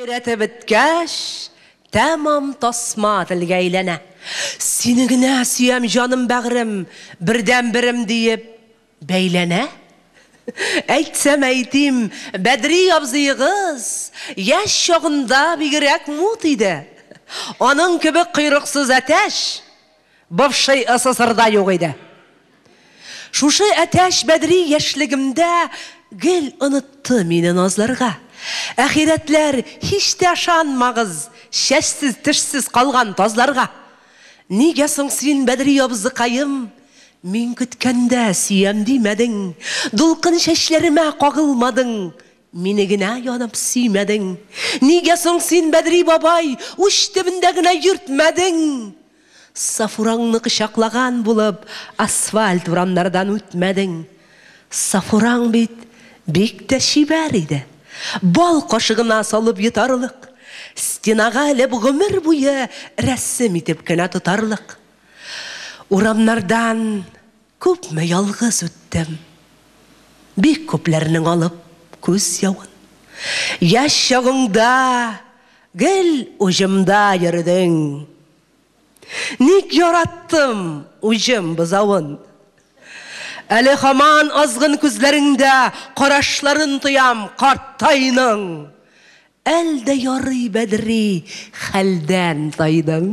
Гайрәте беткәч, тәмам тасма телгә әйләнә. Сине генә сөям, җаным бәгърем, бердән берем диеп бәйләнә. Әйтсәм әйтим, Бәдри абзыегыз яшь чагында бигрәк мут иде. Аның кебек койрыксыз әтәч бывший СССРда юк иде. Шушы әтәч Бәдри яшьлегемдә гел онытты мине назларга. Әхирәтләр, һич тә ышанмагыз, чәчсез, тешсез калган тазларга. Нигә соң син, Бәдри абзыкаем, мин көткәндә сөям димәдең, дулкын чәчләремә кагылмадың, мине генә янып сөймәдең. Нигә соң син, Бәдри бабай, уч төбендә генә йөртмәдең? Сафураңны кычаклаган булып, асфальт урамнардан үтмәдең. Сафураң бит бик тә чибәр иде. Бал кашыгына салып йотарлык, стенага әлеп гомер буе рәсем итеп кенә тотарлык. Урамнардан күпме ялгыз үттем, бик күпләрнең алып күз явын. Яшь чагыңда гел уҗымда йөрдең. Ник яраттым уҗым бызавын. Әле һаман азгын күзләреңдә карашларын тоям картайның. Әлдә ярый, Бәдри, хәлдән тайдың.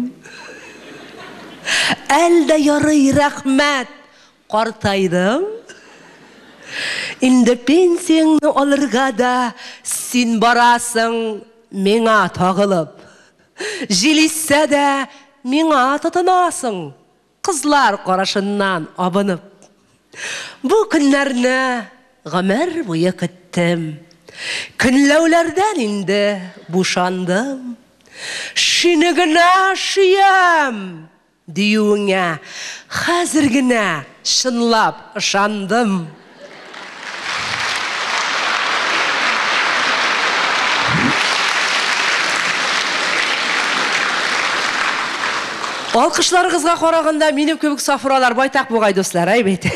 Әлдә ярый, рәхмәт, картайдың. Инде пенсияңны алырга да син барасың миңа тагылып. Җилиссә дә миңа тотынасың, кызлар карашыннан абынып. Бу көннәрне гомер буе көттем. Көнләүләрдән инде бушандым. Шуны генә сөям диюеңә хәзер генә чынлап ышандым. Алкышларыгызга караганда минем кебек сафуралар байтак бугай дуслар, әйбәт.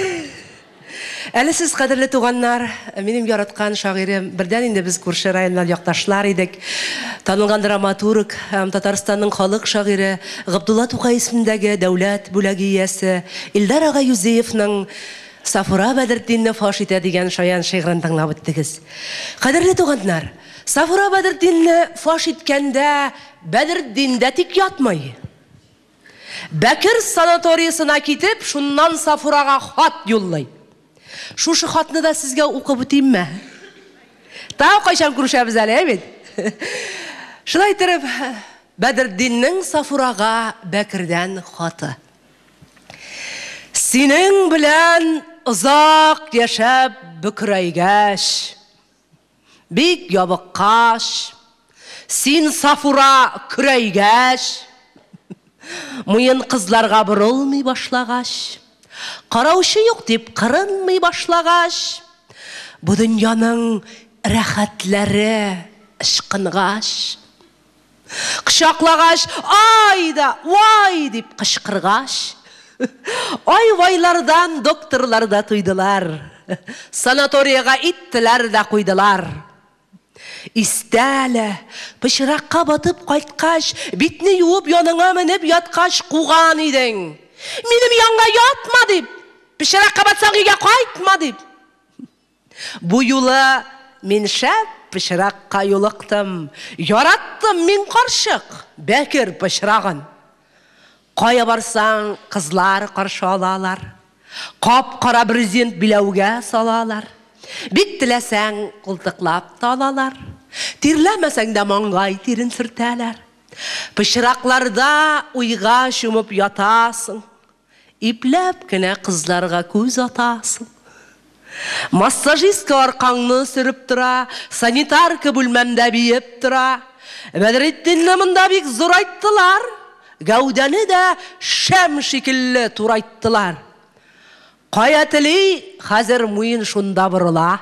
Әле сез, кадерле туганнар, минем яраткан шагыйрем, бердән инде без күрше районнан якташлар идек. Танылган драматург, Татарстанның халык шагыйре Габдулла Тукай исемендәге дәүләт бүләгиясе Илдар ага Юзеевның Сафура Бәдретдинне фаш итә дигән шаян шигырын тыңлап үттегез. Кадерле туганнар, Сафура Бәдретдинне фаш иткәндә Бәдретдин дә тик ятмый. Бәкер санаториясына китеп, шуннан Сафурага хат юллый. Шушы хатны да сезгә укып үтимме? Тау кайчан күрешәбез әле, әйбәт. Шулай итеп, Бәдретдиннең Сафурага Бәкердән хаты. Синең белән озак яшәп бөкрәйгәч, бик ябыккач, син Сафура көрәйгәч, муен кызларга борылмый башлагач, караучы юк дип кырынмый башлагач, бу дөньяның рәхәтләре ышкынгач, кычаклагач, ай да, вай дип кычкыргач, ай вайлардан докторлар да туйдылар, санаторияга иттеләр дә куйдылар. Истәле, пычракка батып кайткач, битне юып яныңа менеп яткач куган идең. Минем янга ятма дип, пычракка батсаң өйгә кайтма дип. Бу юлы мин шәп пычракка юлыктым. Яраттым мин карчык Бәкер пычрагын. Кая барсаң кызлар каршы алалар. Кап-кара брезент биләүгә салалар. Бик теләсәң култыклап талалар. Тирләмәсәң дә маңгай тирен сөртәләр. Пычракларда уйга чумып ятасың. Ипләп кенә кызларга күз атасың. Массажистка аркаңны сөреп тора, санитарка бүлмәмдә биеп тора. Бәдретдинне монда бик зурайттылар. Гәүдәне дә шәм шикелле турайттылар. Кая тели, хәзер муен шунда борыла.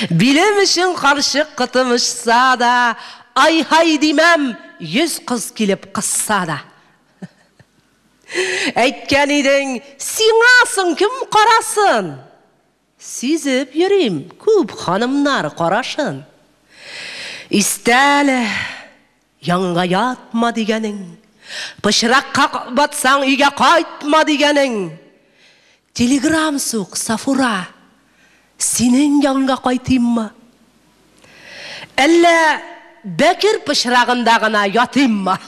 Билем өчен карчык кытымышса да, ай-һай димәм, 100 кыз килеп кысса да. Әйткән идең, сиңа кем карасын? Сизеп йөрим, күп ханымнар карашын. Истәлі, яңға ятма дегенің, пышыраққа батсаң үйге қайтма дегенің. Телеграм суқ, Сафура, сенің яңға қайтайым ма? Әлі бәкір пышырағында ғана ятайым ма?